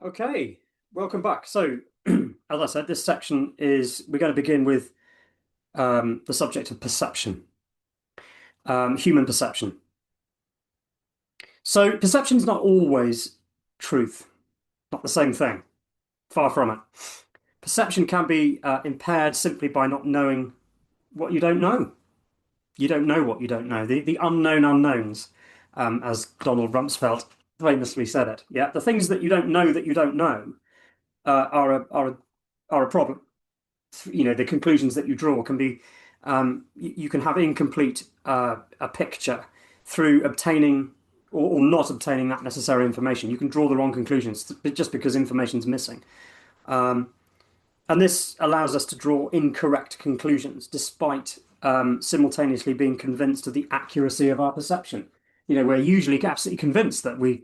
Okay, welcome back. So, as I said, this section is we're going to begin with the subject of perception, human perception. So, perception is not always truth, not the same thing. Far from it. Perception can be impaired simply by not knowing what you don't know. You don't know what you don't know. The unknown unknowns, as Donald Rumsfeld famously said it. Yeah, the things that you don't know are a problem. The conclusions that you draw can be you can have incomplete a picture through obtaining or not obtaining that necessary information. You can draw the wrong conclusions just because information's missing. And this allows us to draw incorrect conclusions despite simultaneously being convinced of the accuracy of our perception. We're usually absolutely convinced that we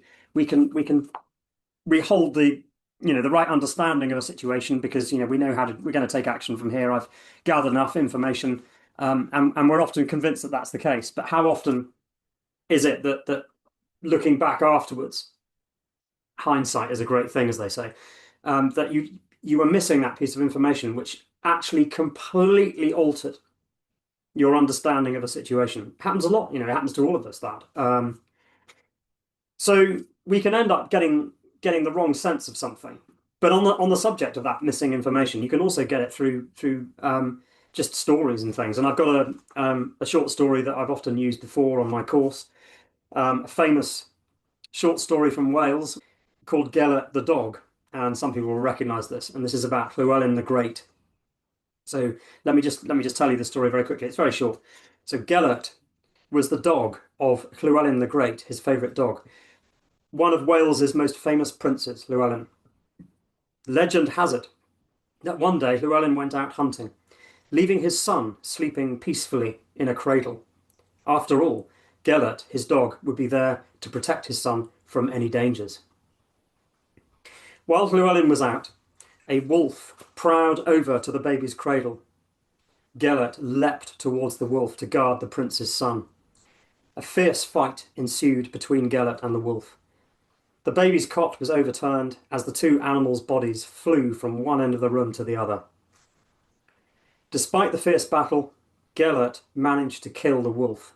hold the right understanding of a situation because we know we're going to take action from here. I've gathered enough information, and we're often convinced that that's the case. But how often is it that looking back afterwards, hindsight is a great thing, as they say, that you were missing that piece of information which actually completely altered your understanding of a situation. It happens a lot. It happens to all of us that. So we can end up getting the wrong sense of something. But on the subject of that missing information, you can also get it through just stories and things. And I've got a short story that I've often used before on my course, a famous short story from Wales called Gelert the Dog. And some people will recognise this. And this is about Llewellyn the Great. So let me just tell you the story very quickly. It's very short. So Gelert was the dog of Llewellyn the Great, his favourite dog. One of Wales's most famous princes, Llewellyn. Legend has it that one day Llewellyn went out hunting, leaving his son sleeping peacefully in a cradle. After all, Gelert, his dog, would be there to protect his son from any dangers. While Llewellyn was out, a wolf prowled over to the baby's cradle. Gelert leapt towards the wolf to guard the prince's son. A fierce fight ensued between Gelert and the wolf. The baby's cot was overturned as the two animals' bodies flew from one end of the room to the other. Despite the fierce battle, Gelert managed to kill the wolf.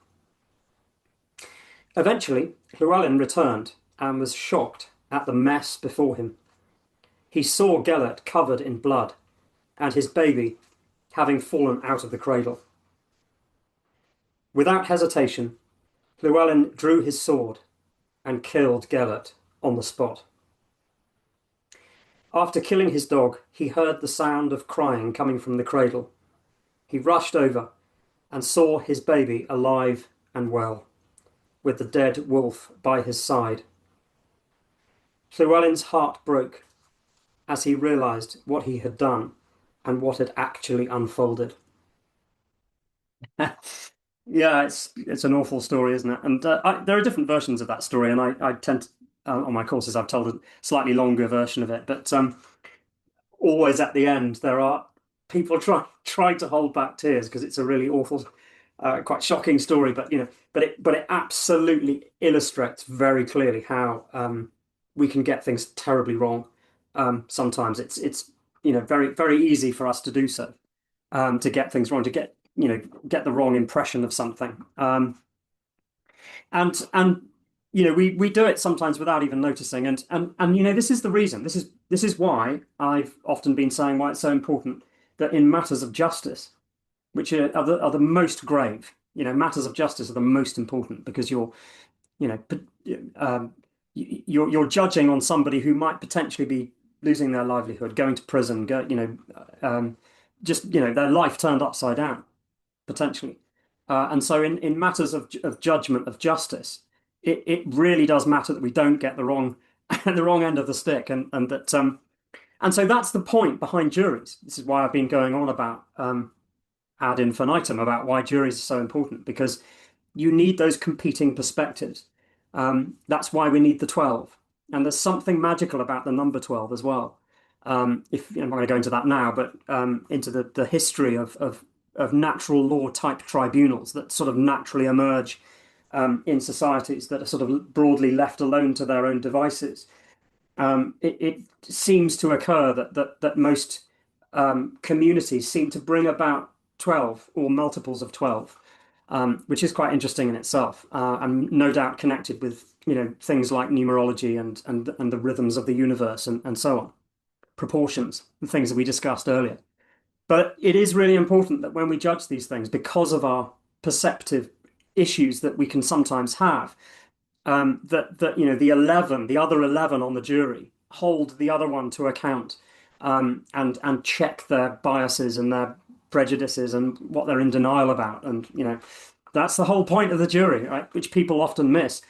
Eventually, Llewellyn returned and was shocked at the mess before him. He saw Gelert covered in blood and his baby having fallen out of the cradle. Without hesitation, Llewellyn drew his sword and killed Gelert on the spot. After killing his dog, he heard the sound of crying coming from the cradle. He rushed over and saw his baby alive and well, with the dead wolf by his side. Llewellyn's heart broke as he realized what he had done and what had actually unfolded. Yeah, it's an awful story, isn't it? And there are different versions of that story, and I tend to, on my courses, I've told a slightly longer version of it. But always at the end, there are people trying to hold back tears because it's a really awful, quite shocking story. But it absolutely illustrates very clearly how we can get things terribly wrong. Sometimes it's very very easy for us to do so, to get things wrong, to get the wrong impression of something, and we do it sometimes without even noticing, and this is the reason. This is why I've often been saying why it's so important that in matters of justice, which are the most grave, matters of justice are the most important because you know you're judging on somebody who might potentially be losing their livelihood, going to prison, just their life turned upside down potentially. And so in matters of judgment, of justice, it really does matter that we don't get the wrong the wrong end of the stick, and that and so that's the point behind juries. This is why I've been going on about ad infinitum about why juries are so important, because you need those competing perspectives. That's why we need the 12. And there's something magical about the number 12 as well. If I'm not going to go into that now, but into the history of natural law type tribunals that sort of naturally emerge in societies that are sort of broadly left alone to their own devices. it seems to occur that most communities seem to bring about 12 or multiples of 12, which is quite interesting in itself, and no doubt connected with things like numerology and the rhythms of the universe and so on, proportions, the things that we discussed earlier. But it is really important that when we judge these things, because of our perceptive issues that we can sometimes have, that the other 11 on the jury hold the other one to account, and check their biases and their prejudices and what they're in denial about. And that's the whole point of the jury, right? Which people often miss.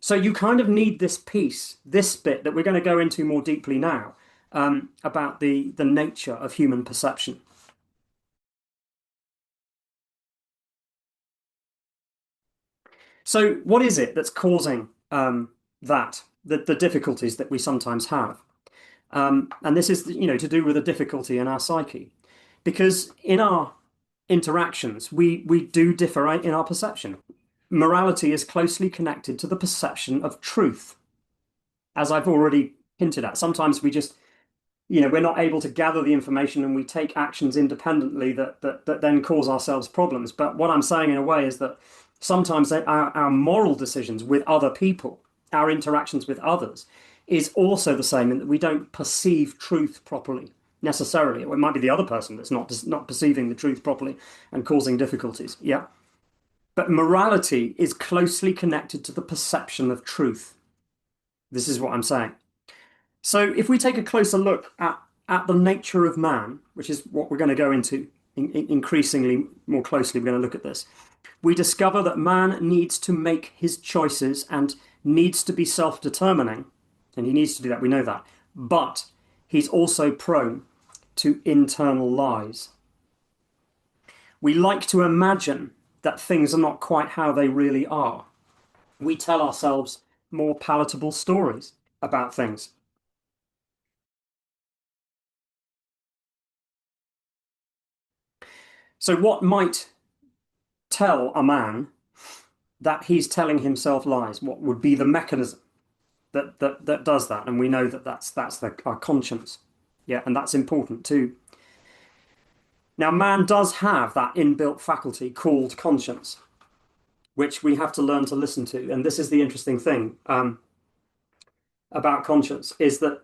So you kind of need this piece, this bit that we're going to go into more deeply now, about the nature of human perception. So what is it that's causing the difficulties that we sometimes have? And this is to do with a difficulty in our psyche, because in our interactions we do differ in our perception. Morality is closely connected to the perception of truth, as I've already hinted at. Sometimes we just we're not able to gather the information and we take actions independently that then cause ourselves problems. But what I'm saying in a way is that sometimes our moral decisions with other people, our interactions with others, is also the same in that we don't perceive truth properly necessarily. Or it might be the other person that's not perceiving the truth properly and causing difficulties. Yeah. But morality is closely connected to the perception of truth. This is what I'm saying. So if we take a closer look at the nature of man, which is what we're going to go into increasingly more closely, we're going to look at this. We discover that man needs to make his choices and needs to be self-determining, and he needs to do that, we know that. But he's also prone to internal lies. We like to imagine that things are not quite how they really are. We tell ourselves more palatable stories about things. So what might tell a man that he's telling himself lies? What would be the mechanism that does that? And we know that that's our conscience. Yeah, and that's important too. Now, man does have that inbuilt faculty called conscience, which we have to learn to listen to. And this is the interesting thing about conscience, is that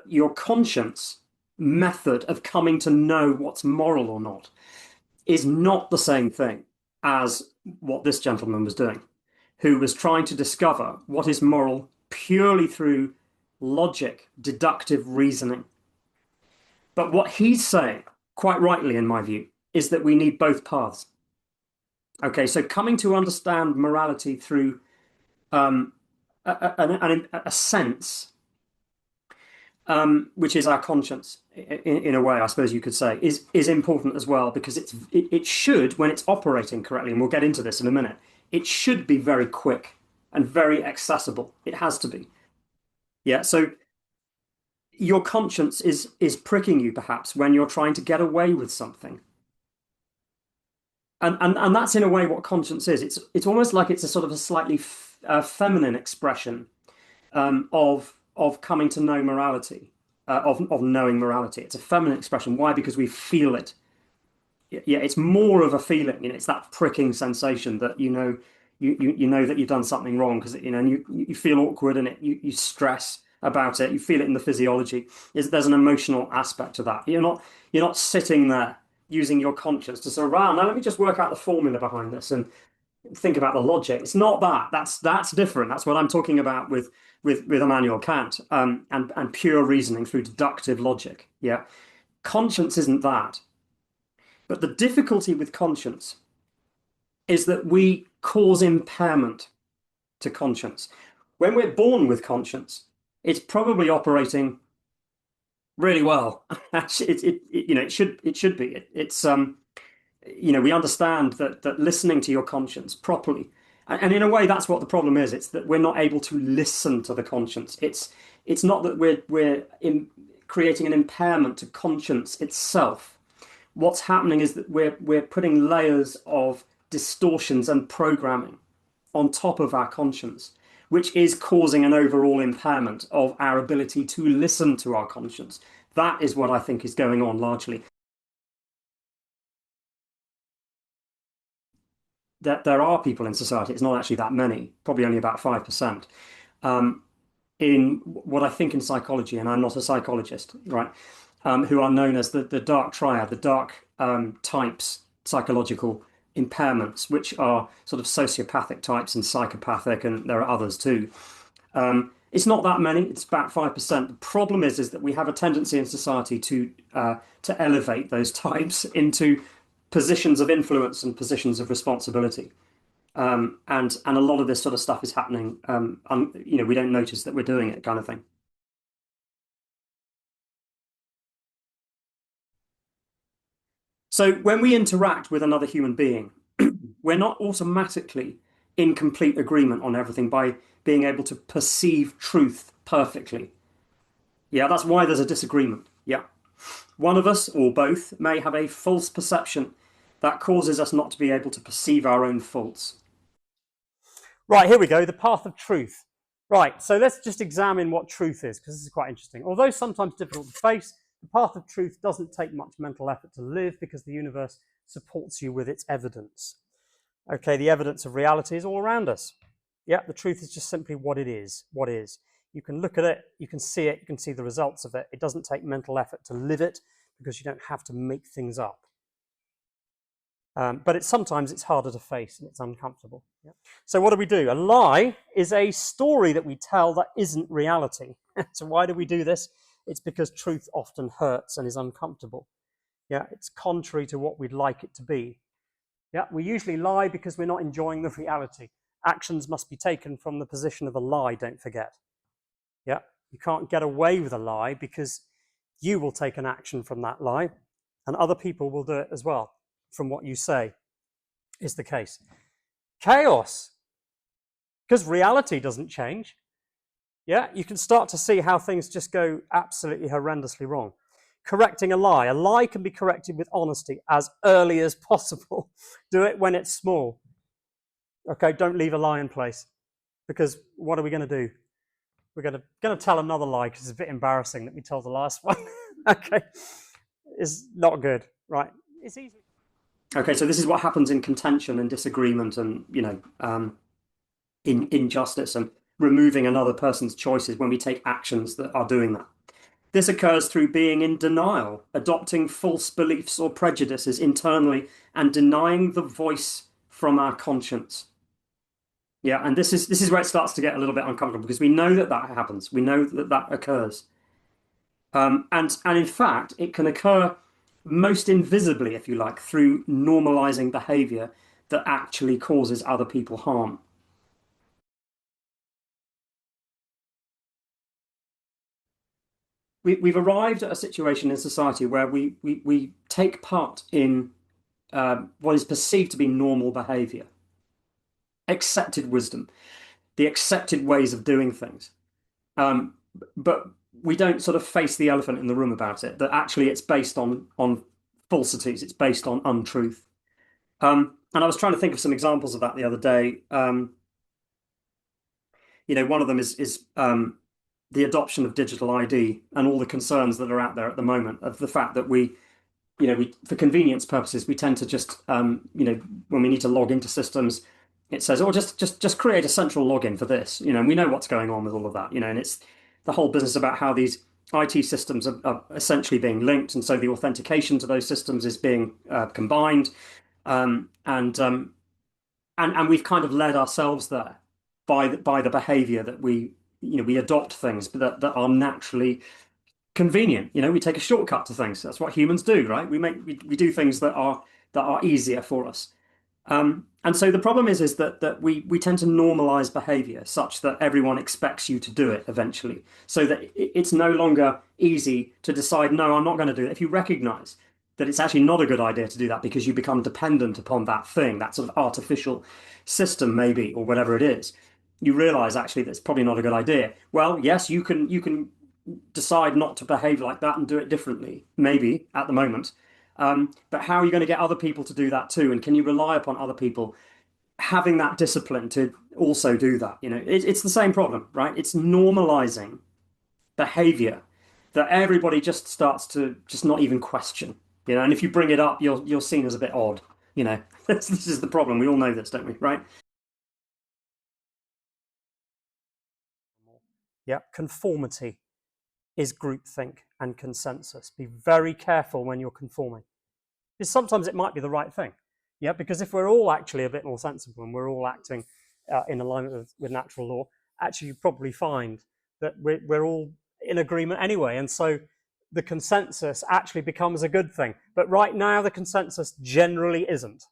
your conscience method of coming to know what's moral or not is not the same thing as what this gentleman was doing, who was trying to discover what is moral purely through logic, deductive reasoning. But what he's saying, quite rightly in my view, is that we need both paths. Okay, so coming to understand morality through a sense, which is our conscience, in a way, I suppose you could say, is important as well, because it should, when it's operating correctly, and we'll get into this in a minute, it should be very quick and very accessible. It has to be. Yeah, so your conscience is pricking you perhaps when you're trying to get away with something. And that's in a way what conscience is. It's almost like it's a sort of a slightly feminine expression of coming to know morality, of knowing morality. It's a feminine expression. Why? Because we feel it. Yeah, it's more of a feeling. It's that pricking sensation that you know that you've done something wrong, because and you feel awkward, and you stress about it. You feel it in the physiology. There's an emotional aspect to that. You're not sitting there using your conscience to sort of, wow, now let me just work out the formula behind this and think about the logic. It's not that. That's different. That's what I'm talking about with Immanuel Kant, and pure reasoning through deductive logic. Yeah, conscience isn't that. But the difficulty with conscience is that we cause impairment to conscience. When we're born with conscience, it's probably operating really well. It should be. We understand that listening to your conscience properly, and in a way, that's what the problem is. It's that we're not able to listen to the conscience. It's not that we're creating an impairment to conscience itself. What's happening is that we're putting layers of distortions and programming on top of our conscience, which is causing an overall impairment of our ability to listen to our conscience. That is what I think is going on largely. That there are people in society, it's not actually that many, probably only about 5%, in what I think in psychology, and I'm not a psychologist, right, who are known as the dark triad, the dark types, psychological impairments, which are sort of sociopathic types and psychopathic, and there are others too. It's not that many, it's about 5%. The problem is that we have a tendency in society to elevate those types into positions of influence and positions of responsibility. And a lot of this sort of stuff is happening, we don't notice that we're doing it, kind of thing. So when we interact with another human being, we're not automatically in complete agreement on everything by being able to perceive truth perfectly. Yeah, that's why there's a disagreement. Yeah. One of us, or both, may have a false perception that causes us not to be able to perceive our own faults. Right, here we go, the path of truth. Right, so let's just examine what truth is, because this is quite interesting. Although sometimes difficult to face, the path of truth doesn't take much mental effort to live because the universe supports you with its evidence. Okay, the evidence of reality is all around us. Yeah, the truth is just simply what it is, what is. You can look at it, you can see it, you can see the results of it. It doesn't take mental effort to live it because you don't have to make things up. But sometimes it's harder to face and it's uncomfortable. Yeah. So what do? A lie is a story that we tell that isn't reality. So why do we do this? It's because truth often hurts and is uncomfortable. Yeah, it's contrary to what we'd like it to be. Yeah, we usually lie because we're not enjoying the reality. Actions must be taken from the position of a lie, don't forget. Yeah, you can't get away with a lie because you will take an action from that lie and other people will do it as well. From what you say is the case. Chaos, because reality doesn't change. Yeah, you can start to see how things just go absolutely horrendously wrong. Correcting a lie can be corrected with honesty as early as possible. Do it when it's small. Okay, don't leave a lie in place, because what are we going to do? We're going to tell another lie because it's a bit embarrassing that we told the last one. Okay, it's not good, right? It's easy. Okay, so this is what happens in contention and disagreement and, in injustice and removing another person's choices when we take actions that are doing that. This occurs through being in denial, adopting false beliefs or prejudices internally and denying the voice from our conscience. Yeah, and this is where it starts to get a little bit uncomfortable because we know that happens. We know that occurs. And in fact, it can occur most invisibly, if you like, through normalizing behavior that actually causes other people harm. We've arrived at a situation in society where we take part in what is perceived to be normal behavior, accepted wisdom, the accepted ways of doing things. But we don't sort of face the elephant in the room about it, that actually it's based on falsities, it's based on untruth. And I was trying to think of some examples of that the other day. One of them is the adoption of digital ID and all the concerns that are out there at the moment of the fact that we, for convenience purposes, we tend to just, when we need to log into systems, it says, oh, just create a central login for this, and we know what's going on with all of that, and it's the whole business about how these IT systems are essentially being linked, and so the authentication to those systems is being combined, and we've kind of led ourselves there by the behavior that we adopt things that are naturally convenient. We take a shortcut to things. That's what humans do, right? We do things that are easier for us. And so the problem is that we tend to normalize behavior such that everyone expects you to do it eventually, so that it's no longer easy to decide, no, I'm not going to do it. If you recognize that it's actually not a good idea to do that because you become dependent upon that thing, that sort of artificial system maybe, or whatever it is, you realize actually that's probably not a good idea. Well, yes, you can decide not to behave like that and do it differently, maybe at the moment. But how are you going to get other people to do that too? And can you rely upon other people having that discipline to also do that. It's the same problem, right? It's normalizing behavior that everybody just starts to just not even question. And if you bring it up, you're seen as a bit odd. This is the problem. We all know this, don't we? Right? Yeah, conformity is groupthink and consensus. Be very careful when you're conforming. Because sometimes it might be the right thing. Yeah, because if we're all actually a bit more sensible and we're all acting in alignment with natural law, actually you probably find that we're all in agreement anyway. And so the consensus actually becomes a good thing. But right now, the consensus generally isn't.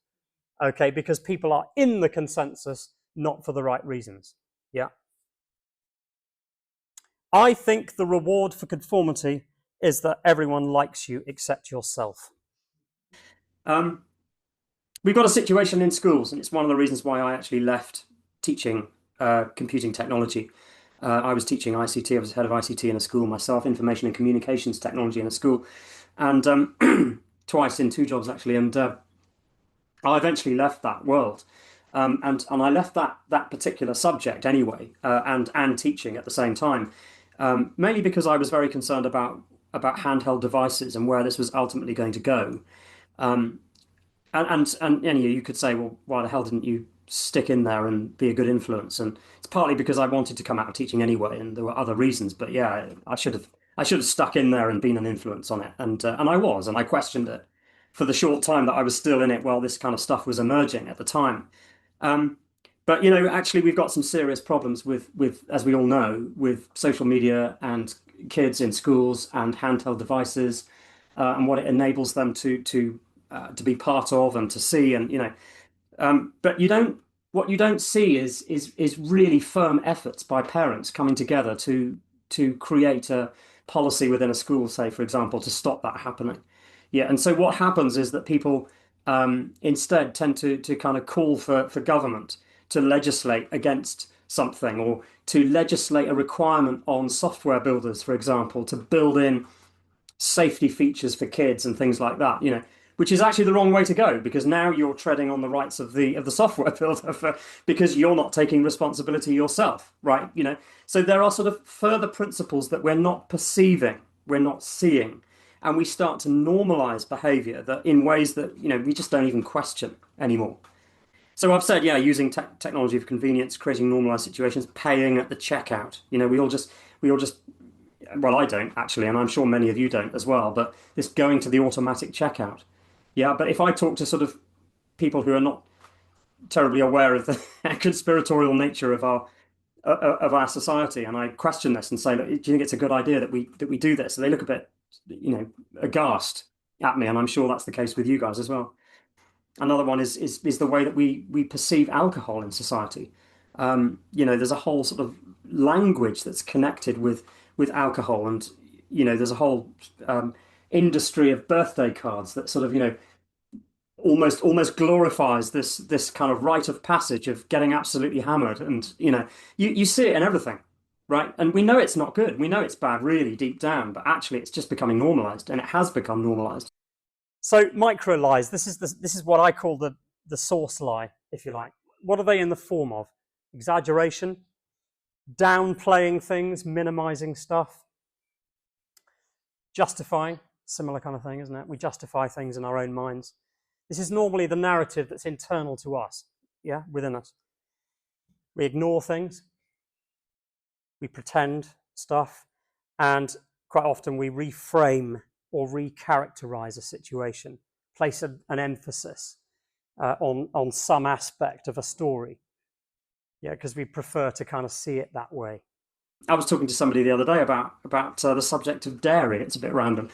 Okay, because people are in the consensus not for the right reasons. Yeah. I think the reward for conformity is that everyone likes you except yourself. We've got a situation in schools, and it's one of the reasons why I actually left teaching computing technology. I was teaching ICT. I was head of ICT in a school myself, information and communications technology in a school, and twice in two jobs actually. And I eventually left that world, and I left that particular subject anyway, and teaching at the same time, mainly because I was very concerned about handheld devices and where this was ultimately going to go. And you could say, well, why the hell didn't you stick in there and be a good influence? And it's partly because I wanted to come out of teaching anyway, and there were other reasons. But yeah, I should have stuck in there and been an influence on it, and I was, and I questioned it for the short time that I was still in it while this kind of stuff was emerging at the time. Um, but actually, we've got some serious problems with, as we all know, with social media and kids in schools and handheld devices, and what it enables them to be part of and to see, and but what you don't see is really firm efforts by parents coming together to create a policy within a school, say for example, to stop that happening. Yeah, and so what happens is that people instead tend to kind of call for government to legislate against something, or to legislate a requirement on software builders, for example, to build in safety features for kids and things like that, which is actually the wrong way to go, because now you're treading on the rights of the software builder because you're not taking responsibility yourself, right? So there are sort of further principles that we're not perceiving, we're not seeing, and we start to normalize behavior that in ways that we just don't even question anymore. So I've said, yeah, using technology for convenience, creating normalized situations, paying at the checkout. We all just well, I don't actually, and I'm sure many of you don't as well, but this going to the automatic checkout. Yeah, but if I talk to sort of people who are not terribly aware of the conspiratorial nature of our society, and I question this and say, look, do you think it's a good idea that we do this? So they look a bit, aghast at me, and I'm sure that's the case with you guys as well. Another one is the way that we perceive alcohol in society. There's a whole sort of language that's connected with alcohol, and there's a whole industry of birthday cards that sort of almost glorifies this kind of rite of passage of getting absolutely hammered, and you see it in everything, right? And we know it's not good. We know it's bad, really deep down, but actually it's just becoming normalized, and it has become normalized. So micro lies. This is what I call the source lie, if you like. What are they in the form of? Exaggeration, downplaying things, minimizing stuff, justifying, similar kind of thing, isn't it? We justify things in our own minds. This is normally the narrative that's internal to us, yeah, within us. We ignore things, we pretend stuff, and quite often we reframe or recharacterize a situation, place an emphasis on some aspect of a story. Yeah, because we prefer to kind of see it that way. I was talking to somebody the other day about the subject of dairy. It's a bit random,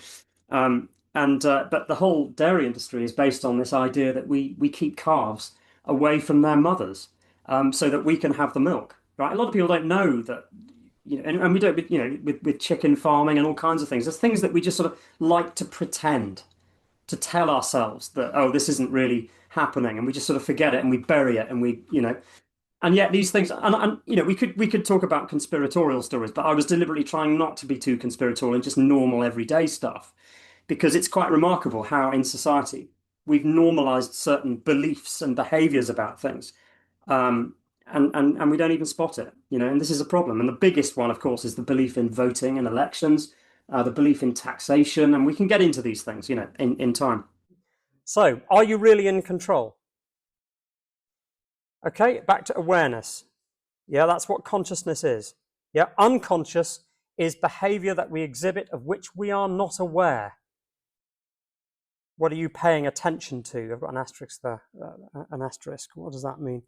but the whole dairy industry is based on this idea that we keep calves away from their mothers, so that we can have the milk. Right? A lot of people don't know that, and we don't, with chicken farming and all kinds of things. There's things that we just sort of like to pretend to tell ourselves that, oh, this isn't really happening, and we just sort of forget it and we bury it, and and yet these things, and we could talk about conspiratorial stories, but I was deliberately trying not to be too conspiratorial and just normal everyday stuff, because it's quite remarkable how in society we've normalized certain beliefs and behaviors about things, and we don't even spot it, and this is a problem. And the biggest one, of course, is the belief in voting and elections, the belief in taxation, and we can get into these things, in time. So, are you really in control? Okay, back to awareness. Yeah, that's what consciousness is. Yeah, unconscious is behavior that we exhibit of which we are not aware. What are you paying attention to? I've got an asterisk there. An asterisk. What does that mean?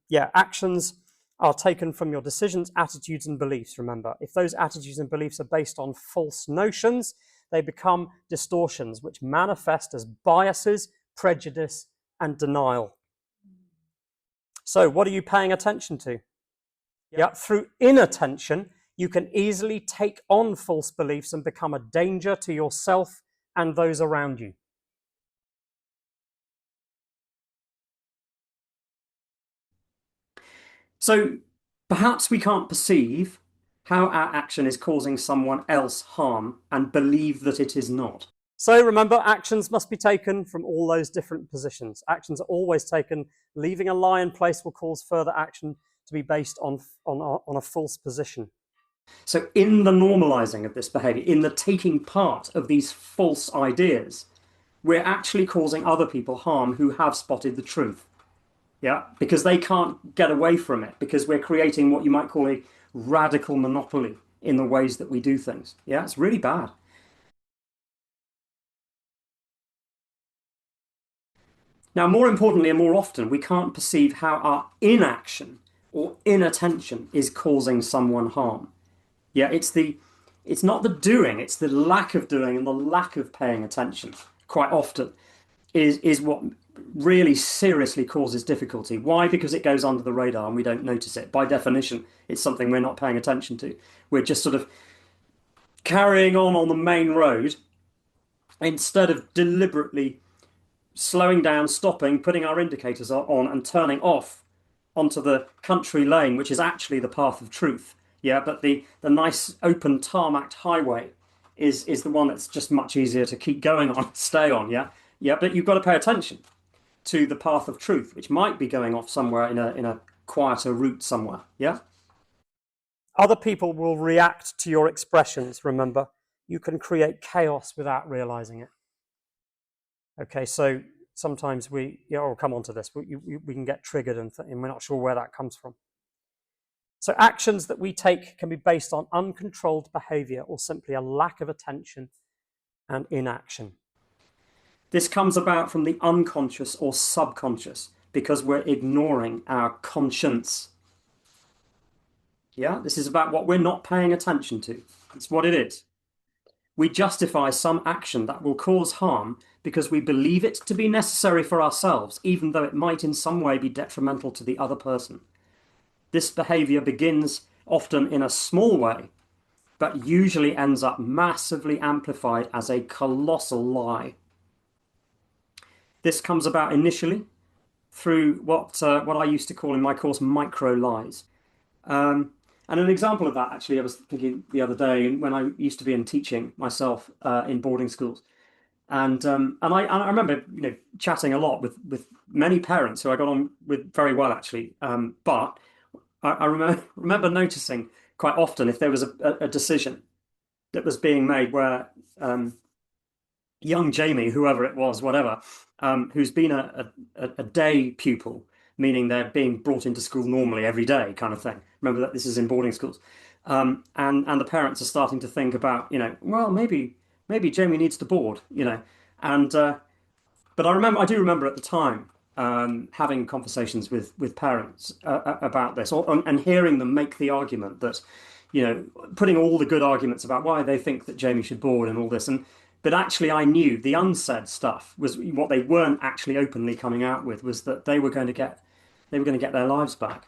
Yeah, actions are taken from your decisions, attitudes, and beliefs. Remember, if those attitudes and beliefs are based on false notions, they become distortions which manifest as biases, prejudice, and denial. So, what are you paying attention to? Yeah, through inattention, you can easily take on false beliefs and become a danger to yourself and those around you. So perhaps we can't perceive how our action is causing someone else harm and believe that it is not. So remember, actions must be taken from all those different positions. Actions are always taken. Leaving a lie in place will cause further action to be based on a false position. So in the normalizing of this behavior, in the taking part of these false ideas, we're actually causing other people harm who have spotted the truth. Yeah, because they can't get away from it, because we're creating what you might call a radical monopoly in the ways that we do things. Yeah, it's really bad. Now, more importantly and more often, we can't perceive how our inaction or inattention is causing someone harm. Yeah, it's not the doing, it's the lack of doing and the lack of paying attention quite often is what really seriously causes difficulty. Why? Because it goes under the radar and we don't notice it. By definition, it's something we're not paying attention to. We're just sort of carrying on the main road instead of deliberately slowing down, stopping, putting our indicators on and turning off onto the country lane, which is actually the path of truth. Yeah, but the nice open tarmacked highway is the one that's just much easier to keep going on, stay on. Yeah, but you've got to pay attention to the path of truth, which might be going off somewhere in a quieter route somewhere. Yeah. Other people will react to your expressions. Remember, you can create chaos without realizing it. Okay, so sometimes we'll come on to this, but we can get triggered and we're not sure where that comes from. So actions that we take can be based on uncontrolled behavior or simply a lack of attention and inaction. This comes about from the unconscious or subconscious because we're ignoring our conscience. Yeah, this is about what we're not paying attention to. It's what it is. We justify some action that will cause harm because we believe it to be necessary for ourselves, even though it might in some way be detrimental to the other person. This behavior begins often in a small way, but usually ends up massively amplified as a colossal lie. This comes about initially through what I used to call in my course micro lies. And an example of that, actually, I was thinking the other day when I used to be in teaching myself in boarding schools. And I remember chatting a lot with many parents who I got on with very well, actually. But I remember noticing quite often if there was a decision that was being made where young Jamie, whoever it was, whatever, who's been a day pupil, meaning they're being brought into school normally every day, kind of thing. Remember that this is in boarding schools, and the parents are starting to think about, well, maybe Jamie needs to board, and but I do remember at the time having conversations with parents about this, and hearing them make the argument that, putting all the good arguments about why they think that Jamie should board and all this, but actually I knew the unsaid stuff was what they weren't actually openly coming out with was that they were going to get their lives back,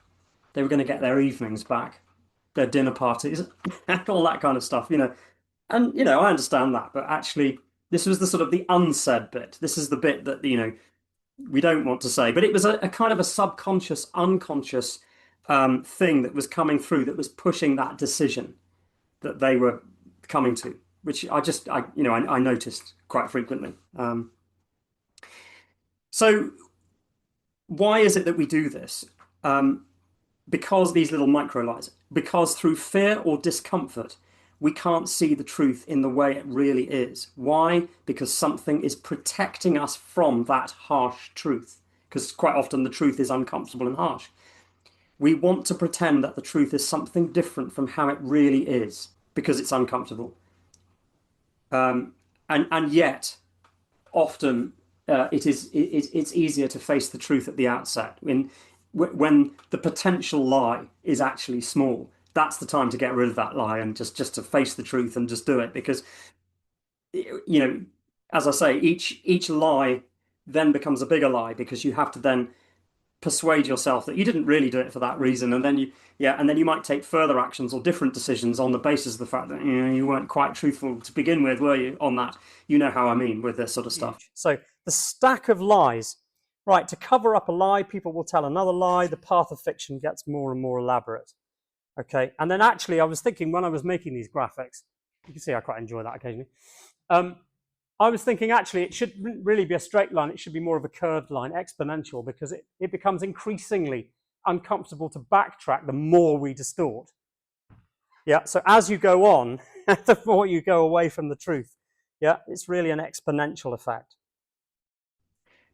they were going to get their evenings back, their dinner parties, and all that kind of stuff, and I understand that, but actually this was the sort of the unsaid bit. This is the bit that we don't want to say, but it was a kind of a subconscious, unconscious thing that was coming through that was pushing that decision that they were coming to, which I noticed quite frequently. So why is it that we do this? Because these little micro lies, because through fear or discomfort, we can't see the truth in the way it really is. Why? Because something is protecting us from that harsh truth. Because quite often the truth is uncomfortable and harsh. We want to pretend that the truth is something different from how it really is because it's uncomfortable. And yet, often it's easier to face the truth at the outset. When the potential lie is actually small, that's the time to get rid of that lie and just to face the truth and just do it. Because, as I say, each lie then becomes a bigger lie because you have to then persuade yourself that you didn't really do it for that reason, and then you might take further actions or different decisions on the basis of the fact that you weren't quite truthful to begin with, were you, on that? You know how I mean with this sort of stuff. So the stack of lies, right? To cover up a lie, people will tell another lie. The path of fiction gets more and more elaborate. Okay, and then actually, I was thinking when I was making these graphics, you can see I quite enjoy that occasionally. I was thinking actually it shouldn't really be a straight line, it should be more of a curved line, exponential, because it becomes increasingly uncomfortable to backtrack the more we distort. Yeah, so as you go on, the more you go away from the truth. Yeah, it's really an exponential effect.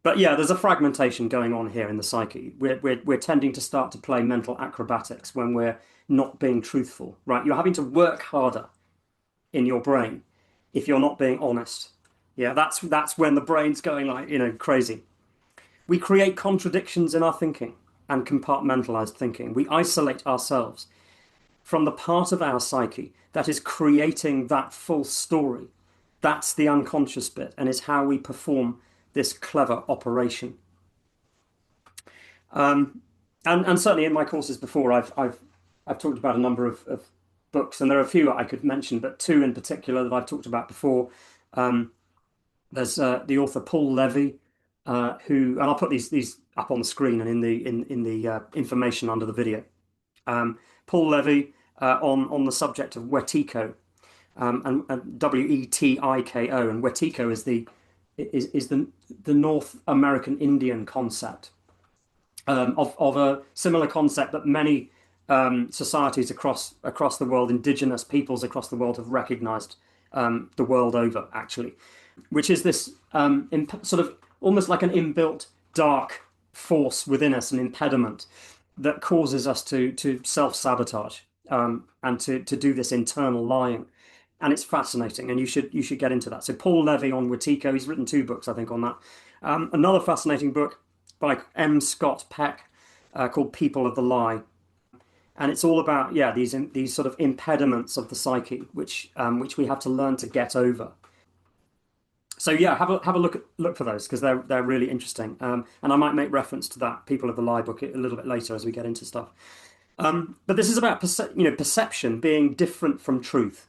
But yeah, there's a fragmentation going on here in the psyche. We're tending to start to play mental acrobatics when we're not being truthful, right? You're having to work harder in your brain if you're not being honest. Yeah, that's when the brain's going like, crazy. We create contradictions in our thinking and compartmentalized thinking. We isolate ourselves from the part of our psyche that is creating that full story. That's the unconscious bit and is how we perform this clever operation. And certainly in my courses before, I've talked about a number of books, and there are a few I could mention, but two in particular that I've talked about before. There's the author Paul Levy, who, and I'll put these up on the screen and in the information under the video. Paul Levy on the subject of Wetiko, and Wetiko, and Wetiko is the North American Indian concept of a similar concept that many societies across the world, indigenous peoples across the world, have recognized the world over, actually, which is this sort of almost like an inbuilt dark force within us, an impediment that causes us to self-sabotage and to do this internal lying. And it's fascinating, and you should get into that. So Paul Levy on Wetiko, he's written 2 books, I think, on that. Another fascinating book by M. Scott Peck called People of the Lie. And it's all about, these sort of impediments of the psyche, which we have to learn to get over. So yeah, have a look for those, because they're really interesting. And I might make reference to that People of the Lie book a little bit later as we get into stuff. But this is about perception being different from truth.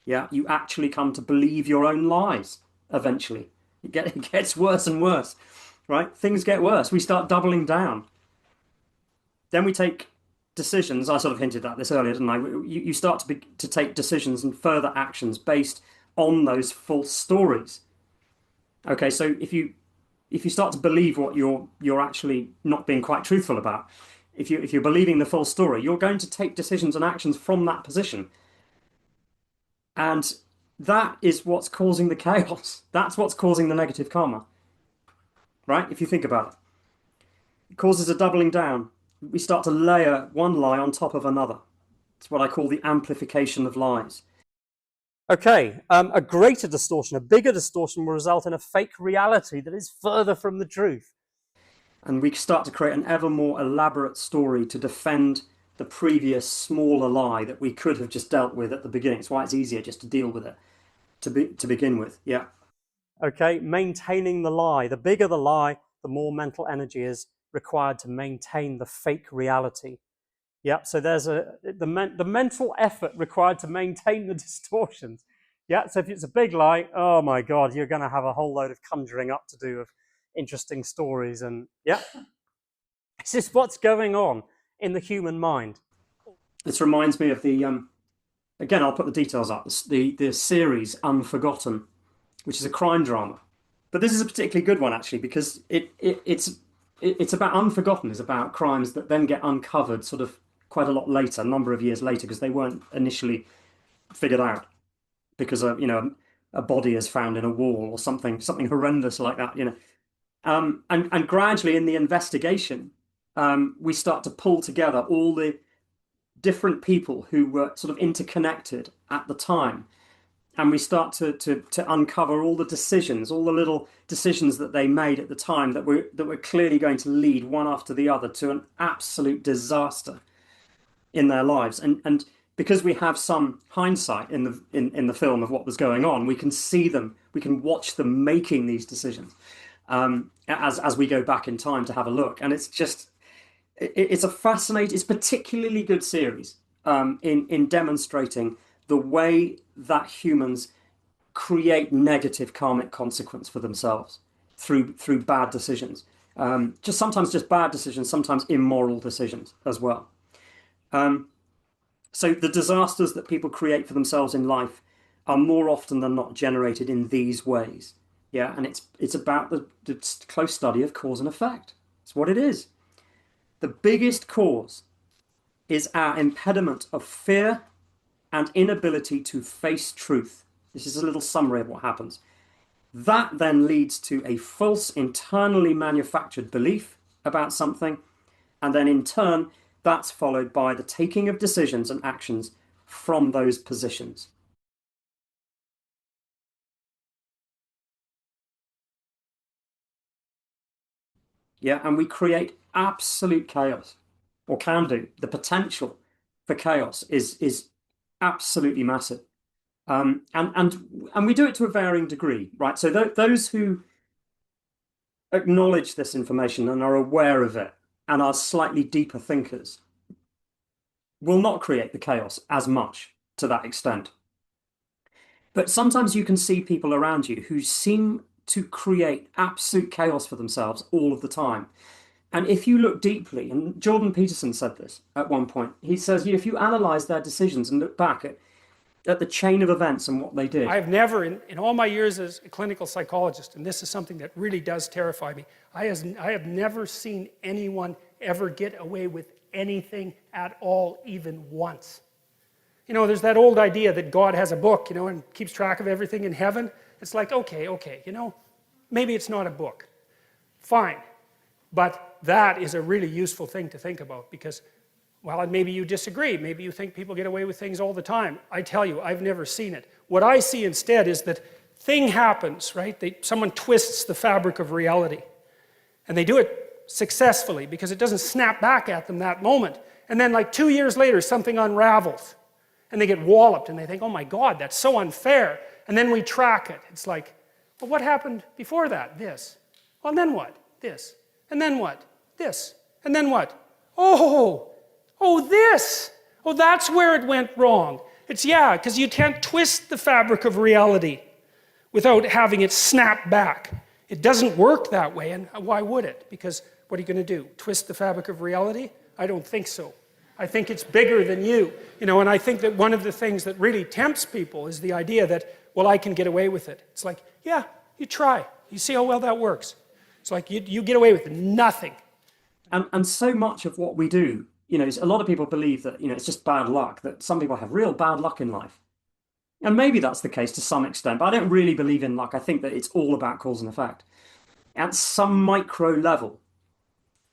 Yeah, you actually come to believe your own lies eventually. It gets worse and worse, right? Things get worse. We start doubling down. Then we take decisions. I sort of hinted at this earlier, didn't I? You start to take decisions and further actions based on those false stories. Okay, so if you start to believe what you're actually not being quite truthful about, if you're believing the full story, you're going to take decisions and actions from that position. And that is what's causing the chaos. That's what's causing the negative karma, right? If you think about it, it causes a doubling down. We start to layer one lie on top of another. It's what I call the amplification of lies. Okay, a greater distortion, a bigger distortion will result in a fake reality that is further from the truth. And we start to create an ever more elaborate story to defend the previous smaller lie that we could have just dealt with at the beginning. It's why it's easier just to deal with it to begin with. Yeah. Okay, maintaining the lie. The bigger the lie, the more mental energy is required to maintain the fake reality. Yep, so there's the mental effort required to maintain the distortions. Yeah, so if it's a big lie, oh my God, you're going to have a whole load of conjuring up to do of interesting stories. And yeah, this is what's going on in the human mind. This reminds me of the, again, I'll put the details up, the series Unforgotten, which is a crime drama. But this is a particularly good one, actually, because it's it's about Unforgotten is about crimes that then get uncovered sort of quite a lot later, a number of years later, because they weren't initially figured out because a body is found in a wall or something horrendous like that, and gradually in the investigation, we start to pull together all the different people who were sort of interconnected at the time, and we start to uncover all the decisions, all the little decisions that they made at the time that were clearly going to lead one after the other to an absolute disaster in their lives. And because we have some hindsight in the film of what was going on, we can see them, we can watch them making these decisions as we go back in time to have a look. And it's a fascinating, it's a particularly good series in demonstrating the way that humans create negative karmic consequence for themselves through bad decisions. Sometimes just bad decisions, sometimes immoral decisions as well. So the disasters that people create for themselves in life are more often than not generated in these ways. Yeah, and it's about the close study of cause and effect. It's what it is. The biggest cause is our impediment of fear and inability to face truth. This is a little summary of what happens. That then leads to a false, internally manufactured belief about something, and then in turn, that's followed by the taking of decisions and actions from those positions. Yeah, and we create absolute chaos, or can do. The potential for chaos is absolutely massive. And we do it to a varying degree, right? So those who acknowledge this information and are aware of it and are slightly deeper thinkers will not create the chaos as much to that extent. But sometimes you can see people around you who seem to create absolute chaos for themselves all of the time. And if you look deeply, and Jordan Peterson said this at one point, he says, if you analyze their decisions and look back at the chain of events and what they did. I've never, in all my years as a clinical psychologist, and this is something that really does terrify me, I have never seen anyone ever get away with anything at all, even once. You know, there's that old idea that God has a book, you know, and keeps track of everything in heaven. It's like, okay, you know, maybe it's not a book. Fine. But that is a really useful thing to think about because, well, maybe you disagree. Maybe you think people get away with things all the time. I tell you, I've never seen it. What I see instead is that thing happens, right? Someone twists the fabric of reality. And they do it successfully because it doesn't snap back at them that moment. And then like 2 years later, something unravels. And they get walloped and they think, oh my God, that's so unfair. And then we track it. It's like, well, what happened before that? This. Well, and then what? This. And then what? This. And then what? Oh, this. Oh, that's where it went wrong. It's, yeah, because you can't twist the fabric of reality without having it snap back. It doesn't work that way, and why would it? Because what are you going to do? Twist the fabric of reality? I don't think so. I think it's bigger than you. You know, and I think that one of the things that really tempts people is the idea that, well, I can get away with it. It's like, yeah, you try. You see how well that works. It's like you get away with nothing. And so much of what we do, you know, a lot of people believe that, you know, it's just bad luck, that some people have real bad luck in life. And maybe that's the case to some extent, but I don't really believe in luck. I think that it's all about cause and effect. At some micro level,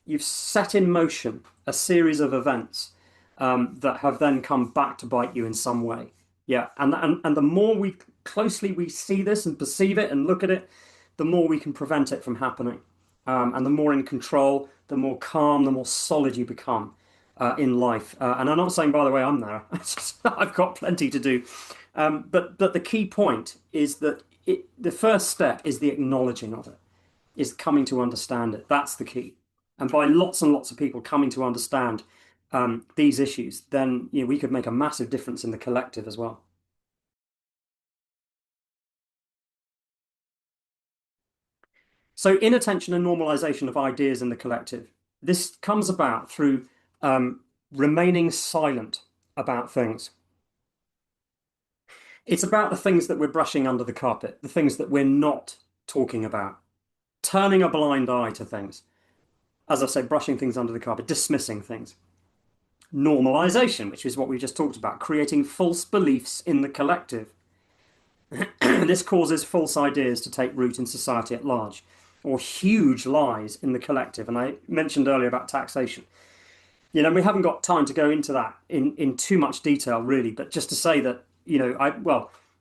you've set in motion a series of events that have then come back to bite you in some way. Yeah, and the more closely we see this and perceive it and look at it, the more we can prevent it from happening. And the more in control, the more calm, the more solid you become in life. And I'm not saying, by the way, I'm there. I've got plenty to do. But the key point is that the first step is the acknowledging of it, is coming to understand it. That's the key. And by lots and lots of people coming to understand these issues, then we could make a massive difference in the collective as well. So inattention and normalization of ideas in the collective. This comes about through remaining silent about things. It's about the things that we're brushing under the carpet, the things that we're not talking about, turning a blind eye to things. as I say, brushing things under the carpet, dismissing things. Normalization, which is what we just talked about, creating false beliefs in the collective. This causes false ideas to take root in society at large, or huge lies in the collective. And I mentioned earlier about taxation. You know, we haven't got time to go into that in too much detail, really, but just to say that, you know,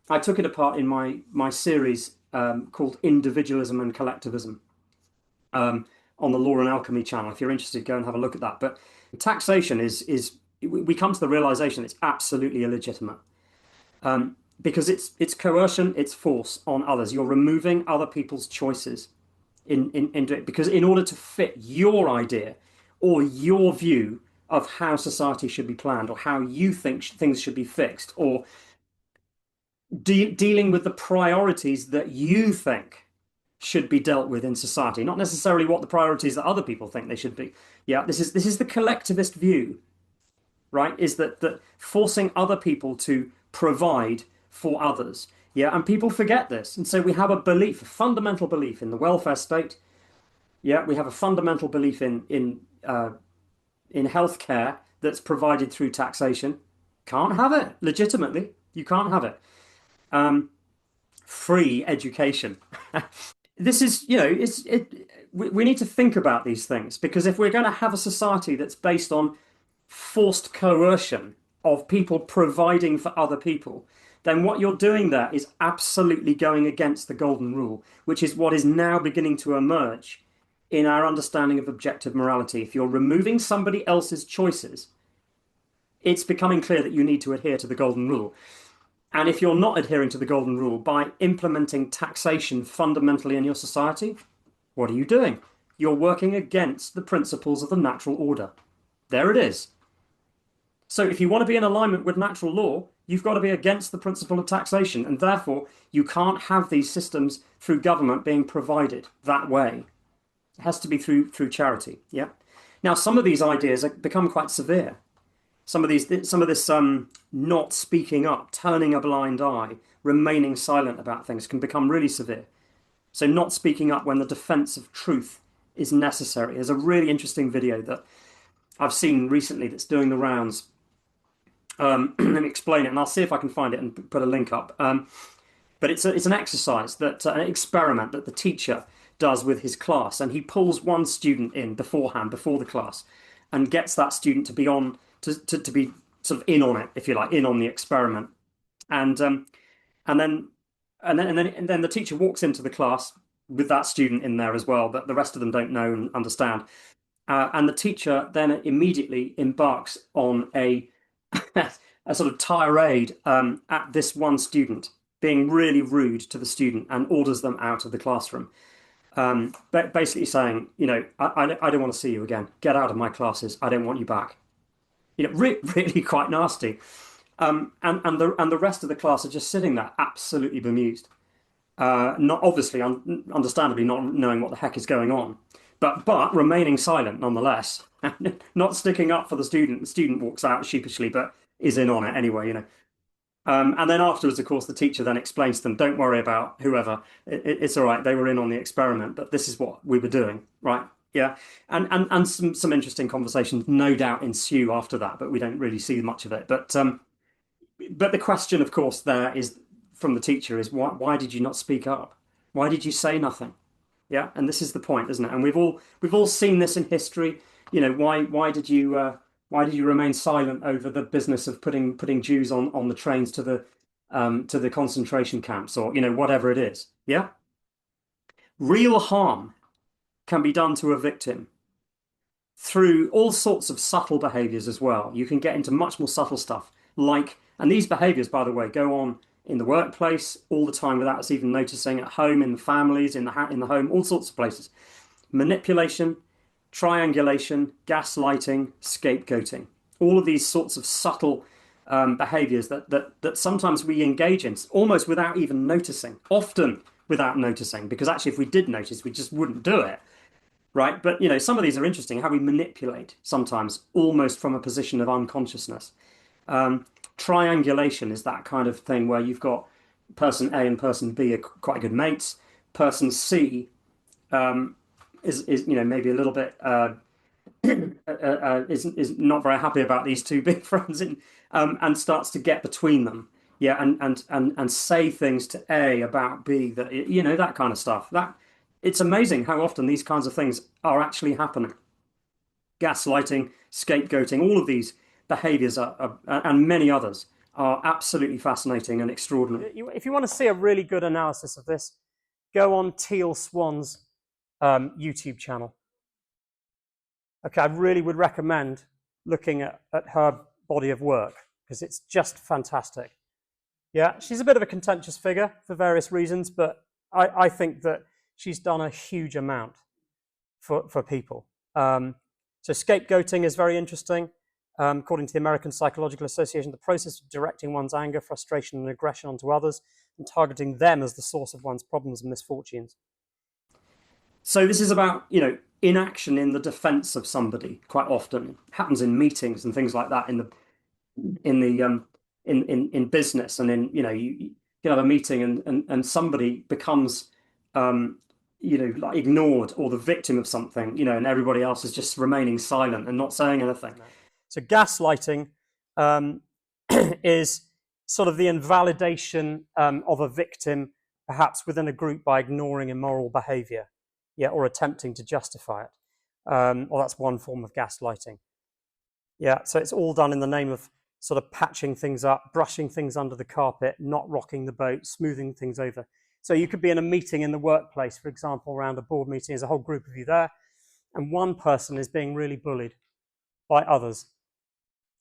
I took it apart in my series called Individualism and Collectivism on the Law and Alchemy channel. If you're interested, go and have a look at that. But taxation is we come to the realization it's absolutely illegitimate, because it's coercion, it's force on others. You're removing other people's choices into it, because in order to fit your idea or your view of how society should be planned, or how you think things should be fixed, or dealing with the priorities that you think should be dealt with in society, not necessarily what the priorities that other people think they should be. Yeah, this is the collectivist view, right? Is that forcing other people to provide for others. Yeah, and people forget this, and so we have a belief, a fundamental belief in the welfare state. Yeah, we have a fundamental belief in healthcare that's provided through taxation. Can't have it legitimately. You can't have it. Free education. This is, you know, we need to think about these things, because if we're going to have a society that's based on forced coercion of people providing for other people, then what you're doing there is absolutely going against the golden rule, which is what is now beginning to emerge in our understanding of objective morality. If you're removing somebody else's choices, it's becoming clear that you need to adhere to the golden rule. And if you're not adhering to the golden rule by implementing taxation fundamentally in your society, what are you doing? You're working against the principles of the natural order. There it is. So if you want to be in alignment with natural law, you've got to be against the principle of taxation, and therefore you can't have these systems through government being provided that way. It has to be through charity. Yeah. Now, some of these ideas have become quite severe. Some of this not speaking up, turning a blind eye, remaining silent about things can become really severe. So not speaking up when the defense of truth is necessary. There's a really interesting video that I've seen recently that's doing the rounds. Let me explain it, and I'll see if I can find it and put a link up. But it's an exercise, an experiment that the teacher does with his class, and he pulls one student in beforehand, before the class, and gets that student to be on to be sort of in on it, if you like, in on the experiment, and then the teacher walks into the class with that student in there as well, but the rest of them don't know and understand. And the teacher then immediately embarks on a sort of tirade at this one student, being really rude to the student, and orders them out of the classroom. But basically saying, you know, I don't want to see you again. Get out of my classes. I don't want you back. You know, really quite nasty. And the rest of the class are just sitting there, absolutely bemused. Not obviously, understandably, not knowing what the heck is going on, but remaining silent nonetheless, not sticking up for the student. The student walks out sheepishly, but is in on it anyway, you know. And then afterwards, of course, the teacher then explains to them, don't worry about whoever, it's all right, they were in on the experiment, but this is what we were doing, right? Yeah, and some interesting conversations no doubt ensue after that, but we don't really see much of it. But the question, of course, there is from the teacher is why did you not speak up? Why did you say nothing? Yeah, and this is the point, isn't it? And we've all seen this in history. You know, why did you remain silent over the business of putting Jews on the trains to the concentration camps, or, you know, whatever it is? Yeah, real harm can be done to a victim through all sorts of subtle behaviors as well. You can get into much more subtle stuff, like, and these behaviors, by the way, go on in the workplace all the time without us even noticing, at home, in the families, in the home, all sorts of places. Manipulation, triangulation, gaslighting, scapegoating, all of these sorts of subtle behaviors that sometimes we engage in almost without even noticing, often without noticing, because actually if we did notice, we just wouldn't do it. Right. But, you know, some of these are interesting, how we manipulate sometimes almost from a position of unconsciousness. Triangulation is that kind of thing where you've got person A and person B are quite good mates. Person C is maybe a little bit is not very happy about these two being friends, and starts to get between them. Yeah, and say things to A about B, that that kind of stuff. That it's amazing how often these kinds of things are actually happening. Gaslighting, scapegoating, all of these behaviors and many others are absolutely fascinating and extraordinary. If you want to see a really good analysis of this, go on Teal Swan's YouTube channel. Okay, I really would recommend looking at her body of work, because it's just fantastic. Yeah, she's a bit of a contentious figure for various reasons, but I think that she's done a huge amount for people. So scapegoating is very interesting. According to the American Psychological Association, the process of directing one's anger, frustration, and aggression onto others and targeting them as the source of one's problems and misfortunes. So this is about, inaction in the defense of somebody. Quite often it happens in meetings and things like that in business, and in you can have a meeting and somebody becomes like ignored or the victim of something, and everybody else is just remaining silent and not saying anything. So gaslighting is sort of the invalidation of a victim, perhaps within a group, by ignoring immoral behavior, or attempting to justify it. Or that's one form of gaslighting. Yeah, so it's all done in the name of sort of patching things up, brushing things under the carpet, not rocking the boat, smoothing things over. So you could be in a meeting in the workplace, for example, around a board meeting, there's a whole group of you there, and one person is being really bullied by others.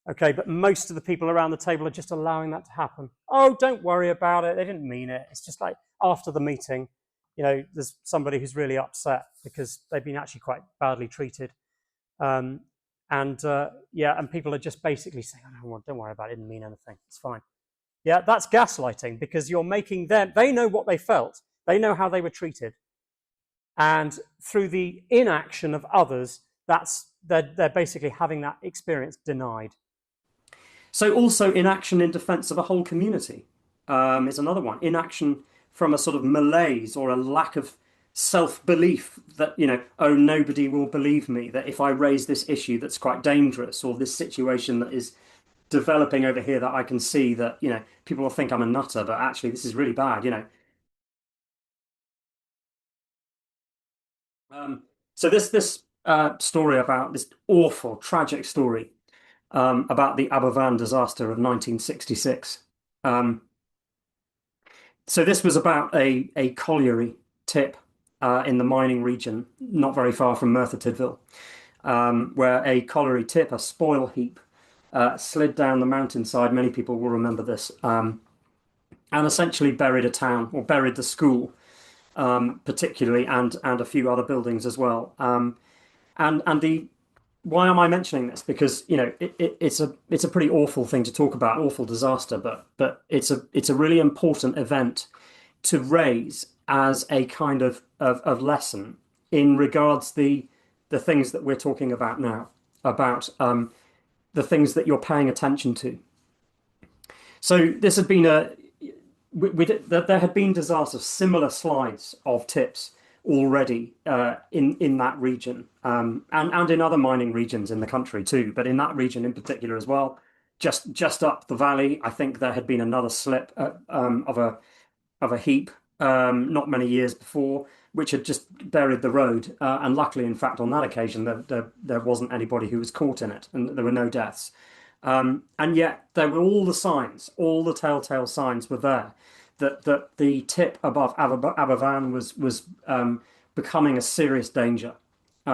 Okay, but most of the people around the table are just allowing that to happen. Oh, don't worry about it, they didn't mean it. It's just like after the meeting, there's somebody who's really upset because they've been actually quite badly treated. And people are just basically saying, oh, don't worry about it, didn't mean anything, it's fine. Yeah, that's gaslighting, because you're making them, they know what they felt, they know how they were treated. And through the inaction of others, they're basically having that experience denied. So also inaction in defense of a whole community is another one. Inaction from a sort of malaise or a lack of self-belief that, nobody will believe me, that if I raise this issue that's quite dangerous, or this situation that is developing over here that I can see that, people will think I'm a nutter, but actually this is really bad, So this story about this awful, tragic story about the Aberfan disaster of 1966. So this was about a colliery tip in the mining region, not very far from Merthyr Tydfil, where a colliery tip, a spoil heap, slid down the mountainside. Many people will remember this, and essentially buried a town, or buried the school, particularly, and a few other buildings as well. Why am I mentioning this? Because it's a pretty awful thing to talk about, awful disaster, but it's a really important event to raise as a kind of lesson in regards the things that we're talking about now, about the things that you're paying attention to. So this had been there had been disasters, similar slides of tips already in that region, and in other mining regions in the country too, but in that region in particular as well. Just up the valley, I think there had been another slip of a heap not many years before, which had just buried the road. And luckily, in fact, on that occasion, there wasn't anybody who was caught in it, and there were no deaths. And yet there were all the signs, all the telltale signs were there that the tip above Aberfan was becoming a serious danger. They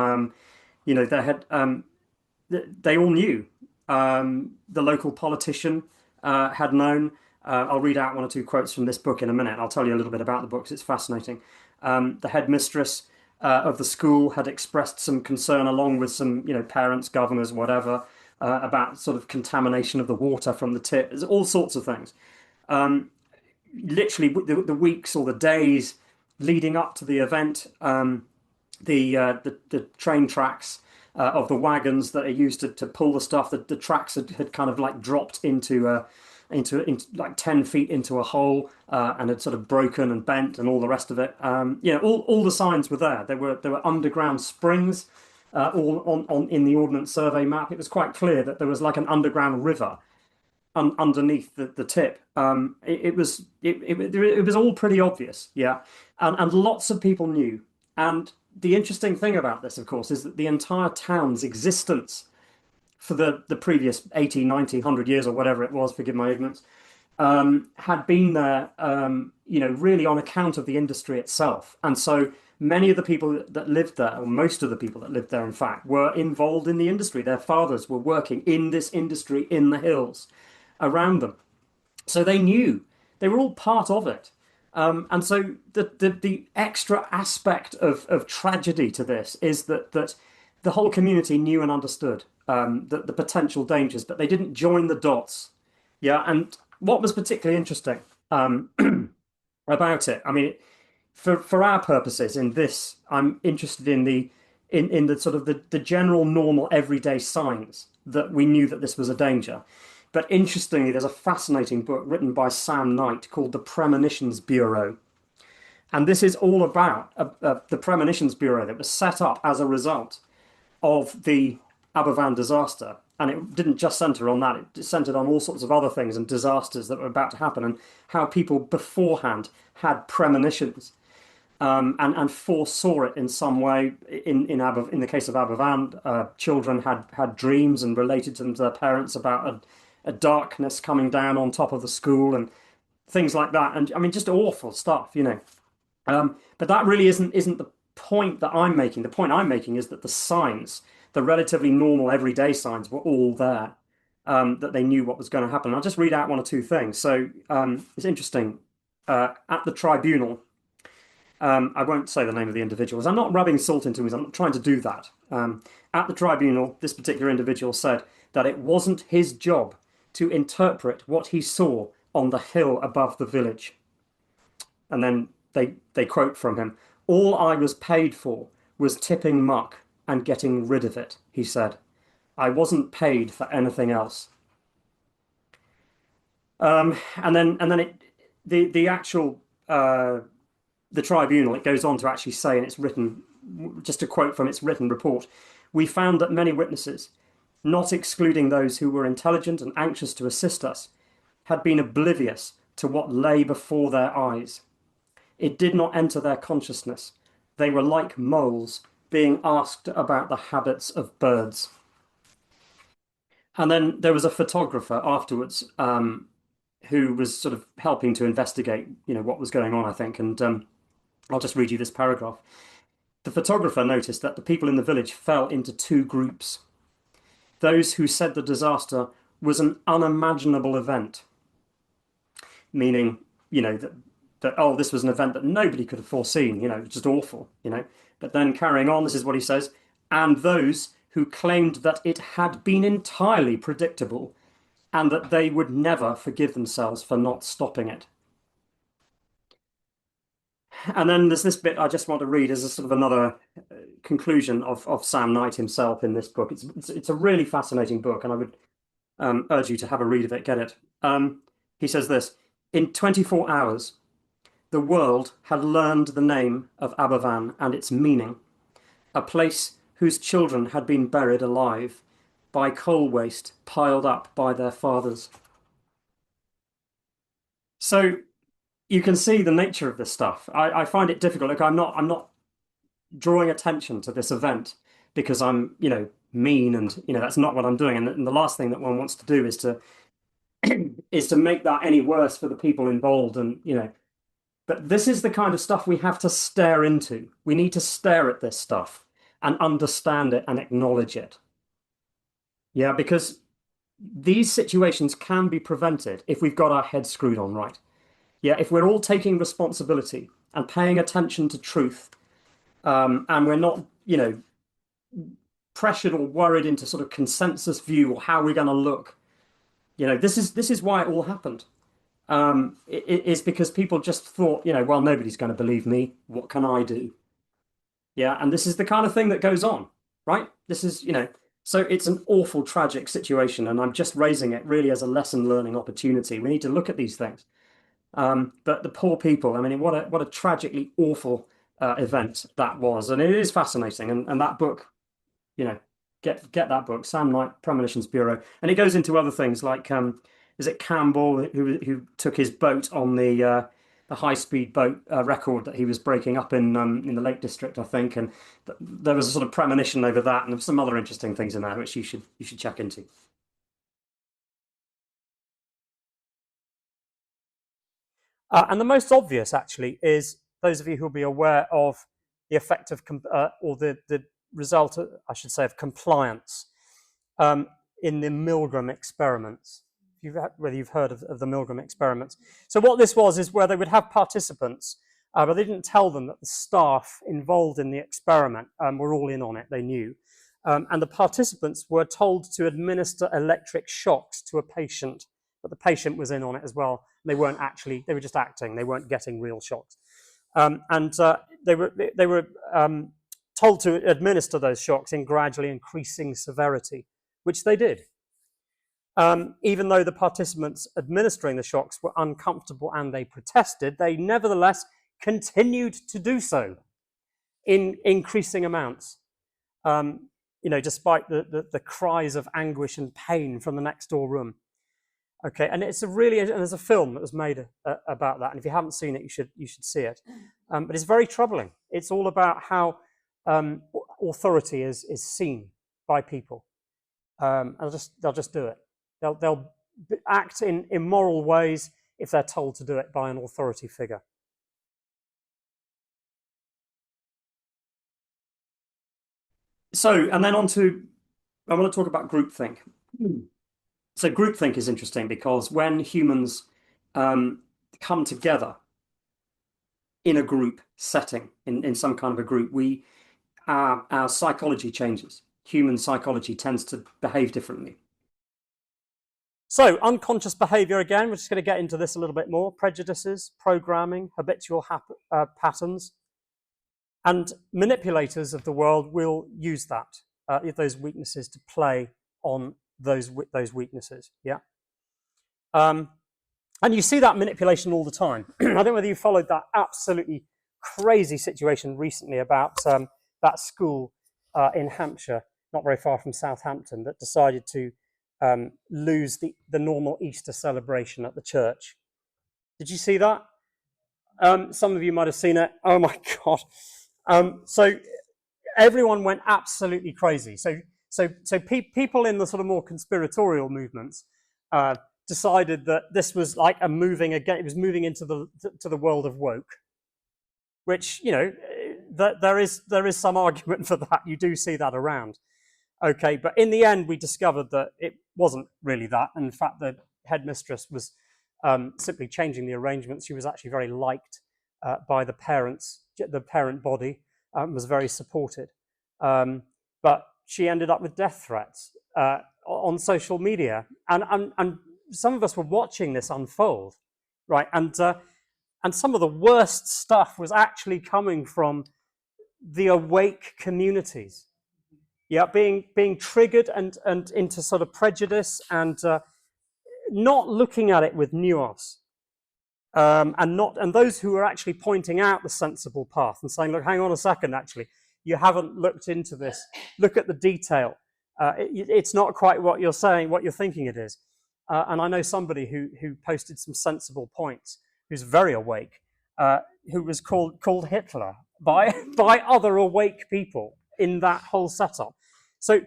all knew. The local politician had known. I'll read out one or two quotes from this book in a minute. I'll tell you a little bit about the books. It's fascinating. The headmistress of the school had expressed some concern, along with some, parents, governors, whatever, about sort of contamination of the water from the tip. There's all sorts of things. Literally, the weeks or the days leading up to the event, the train tracks of the wagons that are used to pull the stuff, the tracks had kind of like dropped into into like 10 feet into a hole, and had sort of broken and bent and all the rest of it. All the signs were there. There were underground springs, all on in the Ordnance Survey map. It was quite clear that there was like an underground river underneath the tip. It was all pretty obvious, yeah, and lots of people knew. And the interesting thing about this, of course, is that the entire town's existence for the previous 80, 90, 100 years or whatever it was, forgive my ignorance, had been there, really on account of the industry itself. And so many of the people that lived there, or most of the people that lived there, in fact, were involved in the industry. Their fathers were working in this industry in the hills around them. So they knew, they were all part of it. And so the extra aspect of tragedy to this is that the whole community knew and understood the potential dangers, but they didn't join the dots. Yeah, and what was particularly interesting about it, I mean, for our purposes in this, I'm interested in the sort of the general normal everyday signs that we knew that this was a danger. But interestingly, there's a fascinating book written by Sam Knight called The Premonitions Bureau. And this is all about the Premonitions Bureau that was set up as a result of the Aberfan disaster. And it didn't just center on that, it centered on all sorts of other things and disasters that were about to happen, and how people beforehand had premonitions and foresaw it in some way. In the case of Aberfan, children had dreams and related them to their parents about a darkness coming down on top of the school and things like that. And I mean, just awful stuff, But that really isn't the point that I'm making. The point I'm making is that the signs, the relatively normal everyday signs, were all there, that they knew what was going to happen. I'll just read out one or two things. So it's interesting. At the tribunal, I won't say the name of the individuals. I'm not rubbing salt into it. I'm not trying to do that. At the tribunal, this particular individual said that it wasn't his job to interpret what he saw on the hill above the village. And then they quote from him, "All I was paid for was tipping muck and getting rid of it," he said. "I wasn't paid for anything else." And then the actual the tribunal, it goes on to actually say in its written, just a quote from its written report, "We found that many witnesses, not excluding those who were intelligent and anxious to assist us, had been oblivious to what lay before their eyes. It did not enter their consciousness. They were like moles being asked about the habits of birds." And then there was a photographer afterwards who was sort of helping to investigate, what was going on, I think. And I'll just read you this paragraph. The photographer noticed that the people in the village fell into two groups. Those who said the disaster was an unimaginable event, meaning, that oh, this was an event that nobody could have foreseen, just awful, But then carrying on, this is what he says, and those who claimed that it had been entirely predictable and that they would never forgive themselves for not stopping it. And then there's this bit I just want to read as a sort of another conclusion of Sam Knight himself in this book. It's a really fascinating book, and I would urge you to have a read of it, get it. He says this: "In 24 hours, the world had learned the name of Aberfan and its meaning, a place whose children had been buried alive by coal waste piled up by their fathers." So you can see the nature of this stuff. I find it difficult. Look, I'm not drawing attention to this event because I'm, mean, and that's not what I'm doing. And the last thing that one wants to do is to is to make that any worse for the people involved. And but this is the kind of stuff we have to stare into. We need to stare at this stuff and understand it and acknowledge it. Yeah, because these situations can be prevented if we've got our heads screwed on right. Yeah, if we're all taking responsibility and paying attention to truth, and we're not, pressured or worried into sort of consensus view or how we're going to look. This is why it all happened. It's because people just thought, well, nobody's going to believe me. What can I do? Yeah, and this is the kind of thing that goes on, right? This is, So it's an awful, tragic situation, and I'm just raising it really as a lesson learning opportunity. We need to look at these things. But the poor people, I mean, what a tragically awful event that was, and it is fascinating. And that book, you know, get that book, Sam Knight, Premonitions Bureau, and it goes into other things like is it Campbell who took his boat on the high-speed boat record that he was breaking up in the Lake District, I think, and there was a sort of premonition over that, and there's some other interesting things in there which you should check into. And the most obvious, actually, is those of you who will be aware of the effect of, or the result, I should say, of compliance in the Milgram experiments. Whether you've heard of the Milgram experiments. So what this was is where they would have participants, but they didn't tell them that the staff involved in the experiment were all in on it, they knew. And the participants were told to administer electric shocks to a patient, but the patient was in on it as well. They weren't actually, they were just acting, they weren't getting real shocks. They were told to administer those shocks in gradually increasing severity, which they did. Even though the participants administering the shocks were uncomfortable and they protested, they nevertheless continued to do so in increasing amounts, despite the cries of anguish and pain from the next door room. Okay, and and there's a film that was made about that, and if you haven't seen it, you should see it. But it's very troubling. It's all about how authority is seen by people. They'll just do it. They'll act in immoral ways if they're told to do it by an authority figure. So, and then I want to talk about groupthink. So groupthink is interesting because when humans come together in a group setting, in some kind of a group, our psychology changes. Human psychology tends to behave differently. So unconscious behavior again, we're just going to get into this a little bit more. Prejudices, programming, habitual patterns. And manipulators of the world will use that, those weaknesses, to play on those weaknesses. Yeah. And you see that manipulation all the time. I don't know whether you followed that absolutely crazy situation recently about that school in Hampshire, not very far from Southampton, that decided to lose the normal Easter celebration at the church. Did you see that? Some of you might have seen it. Oh my God. So everyone went absolutely crazy. So people in the sort of more conspiratorial movements decided that this was like it was moving into the world of woke, which, there is some argument for that. You do see that around. Okay, but in the end, we discovered that it wasn't really that. In fact, the headmistress was simply changing the arrangements. She was actually very liked by the parents. The parent body was very supported. But she ended up with death threats on social media. And some of us were watching this unfold, right? And some of the worst stuff was actually coming from the awake communities. Yeah, being triggered and into sort of prejudice and not looking at it with nuance, and those who are actually pointing out the sensible path and saying, look, hang on a second, actually, you haven't looked into this. Look at the detail. It's not quite what you're saying, what you're thinking it is. And I know somebody who posted some sensible points, who's very awake, who was called Hitler by other awake people in that whole setup. So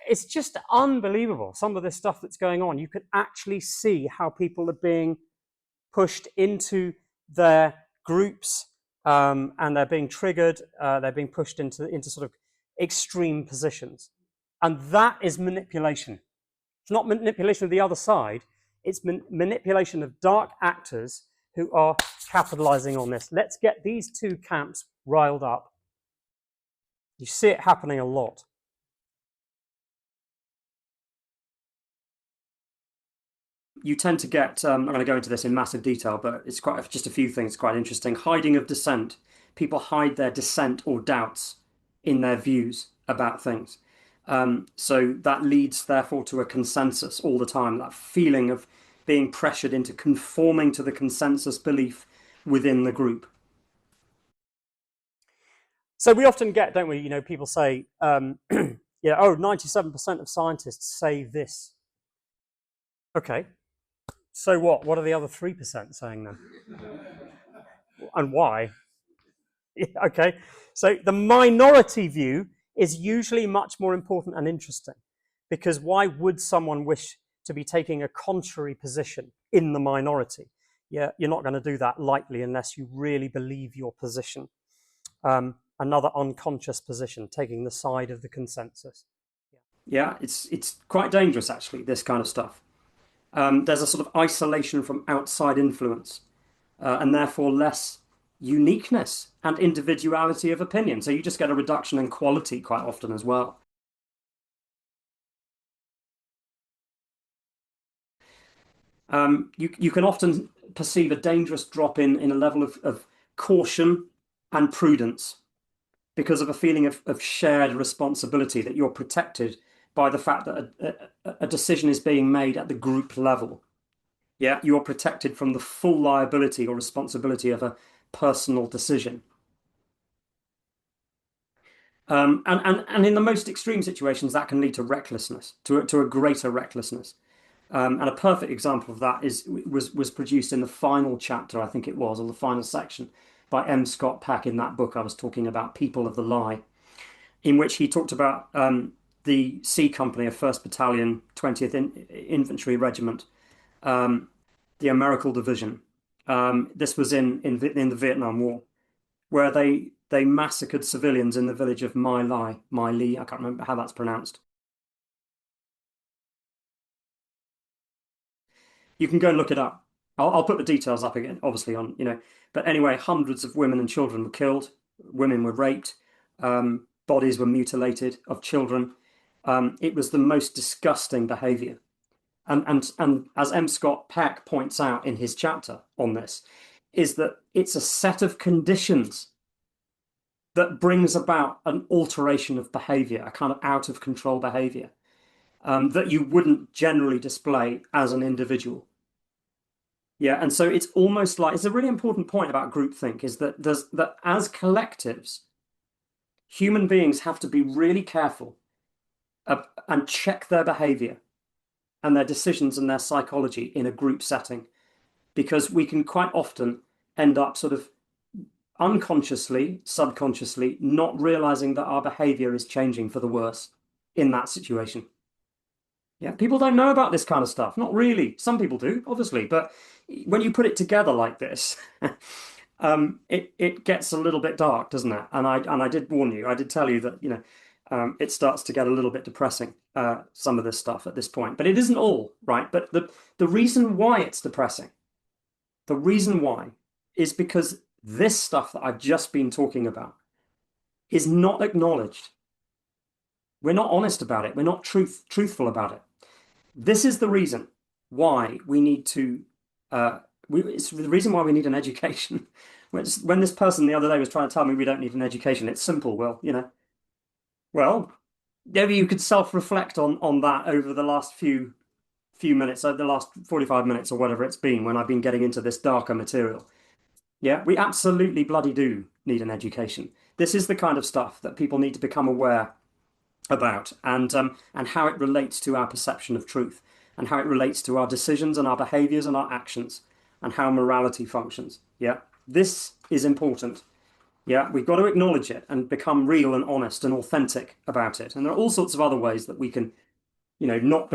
it's just unbelievable, some of this stuff that's going on. You can actually see how people are being pushed into their groups, and they're being triggered. They're being pushed into sort of extreme positions. And that is manipulation. It's not manipulation of the other side. It's manipulation of dark actors who are capitalizing on this. Let's get these two camps riled up. You see it happening a lot. You tend to get, I'm going to go into this in massive detail, but it's just a few things quite interesting. Hiding of dissent. People hide their dissent or doubts in their views about things. So that leads, therefore, to a consensus all the time, that feeling of being pressured into conforming to the consensus belief within the group. So we often get, don't we, people say, yeah, oh, 97% of scientists say this. Okay, so what? What are the other 3% saying then? And why? Okay, so the minority view is usually much more important and interesting, because why would someone wish to be taking a contrary position in the minority? Yeah, you're not going to do that lightly unless you really believe your position. Another unconscious position, taking the side of the consensus. Yeah, it's quite dangerous, actually, this kind of stuff. There's a sort of isolation from outside influence, and therefore less uniqueness and individuality of opinion. So you just get a reduction in quality quite often as well. You can often perceive a dangerous drop in a level of caution and prudence because of a feeling of shared responsibility, that you're protected by the fact that a decision is being made at the group level. Yeah, you're protected from the full liability or responsibility of a personal decision. And in the most extreme situations, that can lead to recklessness, to a greater recklessness. And a perfect example of that was produced in the final chapter, I think it was, or the final section, by M. Scott Peck in that book I was talking about, People of the Lie, in which he talked about the C Company of 1st Battalion, 20th Infantry Regiment, the American Division. This was in the Vietnam War, where they massacred civilians in the village of My Lai, I can't remember how that's pronounced. You can go and look it up. I'll put the details up again, obviously, on, but anyway, hundreds of women and children were killed. Women were raped. Bodies were mutilated of children. It was the most disgusting behavior. And as M. Scott Peck points out in his chapter on this, is that it's a set of conditions that brings about an alteration of behavior, a kind of out of control behavior, that you wouldn't generally display as an individual. Yeah, and so it's almost like, it's a really important point about groupthink, is that that as collectives, human beings have to be really careful and check their behavior and their decisions and their psychology in a group setting, because we can quite often end up sort of unconsciously, subconsciously, not realizing that our behavior is changing for the worse in that situation. Yeah, people don't know about this kind of stuff. Not really. Some people do, obviously, but when you put it together like this, it gets a little bit dark, doesn't it? And I did warn you. I did tell you that it starts to get a little bit depressing, some of this stuff at this point. But it isn't all, right? But the reason why it's depressing, the reason why, is because this stuff that I've just been talking about is not acknowledged. We're not honest about it. We're not truthful about it. This is the reason why we need to. It's the reason why we need an education. When this person the other day was trying to tell me we don't need an education, it's simple. Well, maybe you could self-reflect on that over the last few minutes, over the last 45 minutes or whatever it's been, when I've been getting into this darker material. Yeah, we absolutely bloody do need an education. This is the kind of stuff that people need to become aware about, and how it relates to our perception of truth, and how it relates to our decisions and our behaviors and our actions, and how morality functions. Yeah, this is important. Yeah, we've got to acknowledge it and become real and honest and authentic about it. And there are all sorts of other ways that we can, not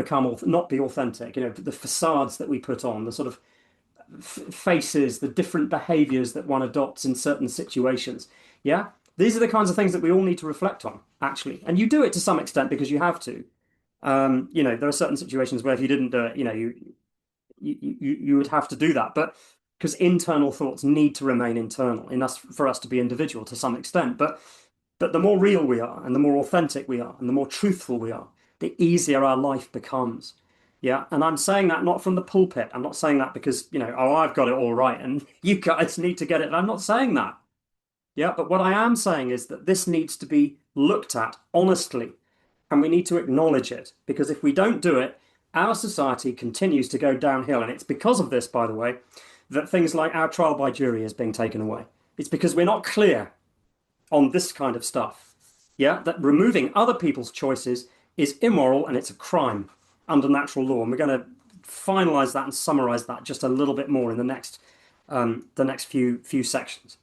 be authentic. The facades that we put on, the sort of faces, the different behaviors that one adopts in certain situations. Yeah, these are the kinds of things that we all need to reflect on, actually. And you do it to some extent because you have to. There are certain situations where if you didn't do it, you would have to do that. But because internal thoughts need to remain internal for us to be individual to some extent. But the more real we are, and the more authentic we are, and the more truthful we are, the easier our life becomes. Yeah, and I'm saying that not from the pulpit. I'm not saying that because, I've got it all right and you guys need to get it. I'm not saying that. Yeah, but what I am saying is that this needs to be looked at honestly and we need to acknowledge it, because if we don't do it, our society continues to go downhill. And it's because of this, by the way, that things like our trial by jury is being taken away. It's because we're not clear on this kind of stuff. Yeah, that removing other people's choices is immoral and it's a crime under natural law. And we're going to finalize that and summarize that just a little bit more in the next few sections.